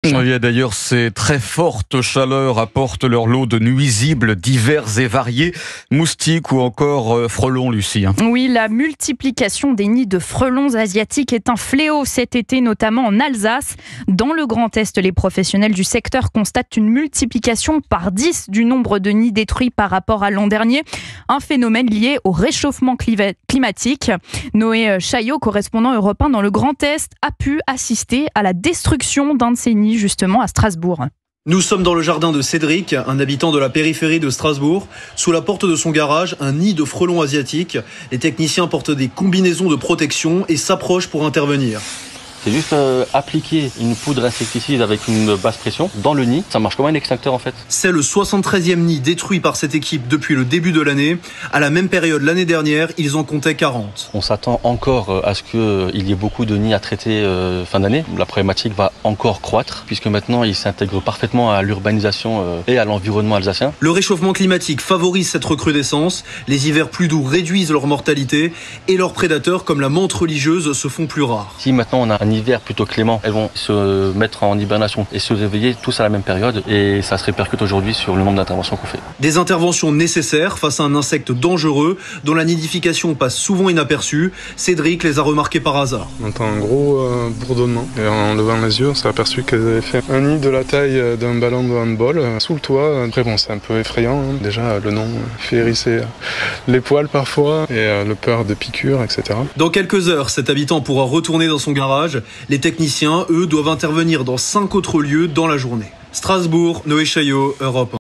Oui, d'ailleurs, ces très fortes chaleurs apportent leur lot de nuisibles divers et variés, moustiques ou encore frelons, Lucie. Oui, la multiplication des nids de frelons asiatiques est un fléau cet été, notamment en Alsace. Dans le Grand Est, les professionnels du secteur constatent une multiplication par 10 du nombre de nids détruits par rapport à l'an dernier. Un phénomène lié au réchauffement climatique. Noé Chaillot, correspondant Europe 1 dans le Grand Est, a pu assister à la destruction d'un de ces nids justement à Strasbourg. Nous sommes dans le jardin de Cédric, un habitant de la périphérie de Strasbourg. Sous la porte de son garage, un nid de frelons asiatiques. Les techniciens portent des combinaisons de protection et s'approchent pour intervenir. C'est juste appliquer une poudre insecticide avec une basse pression dans le nid. Ça marche comme un extincteur en fait. C'est le 73e nid détruit par cette équipe depuis le début de l'année. À la même période l'année dernière, ils en comptaient 40. On s'attend encore à ce qu'il y ait beaucoup de nids à traiter fin d'année. La problématique va encore croître puisque maintenant ils s'intègrent parfaitement à l'urbanisation et à l'environnement alsacien. Le réchauffement climatique favorise cette recrudescence. Les hivers plus doux réduisent leur mortalité et leurs prédateurs comme la menthe religieuse se font plus rares. Si maintenant on a un hiver plutôt clément, elles vont se mettre en hibernation et se réveiller tous à la même période et ça se répercute aujourd'hui sur le nombre d'interventions qu'on fait. Des interventions nécessaires face à un insecte dangereux dont la nidification passe souvent inaperçue. Cédric les a remarqués par hasard. On entend un gros bourdonnement et en levant les yeux on s'est aperçu qu'elles avaient fait un nid de la taille d'un ballon de handball sous le toit. Après bon, c'est un peu effrayant, hein. Déjà le nom fait hérisser les poils parfois et le peur de piqûres, etc. Dans quelques heures, cet habitant pourra retourner dans son garage. Les techniciens, eux, doivent intervenir dans 5 autres lieux dans la journée. Strasbourg, Noé Chaillot, Europe 1.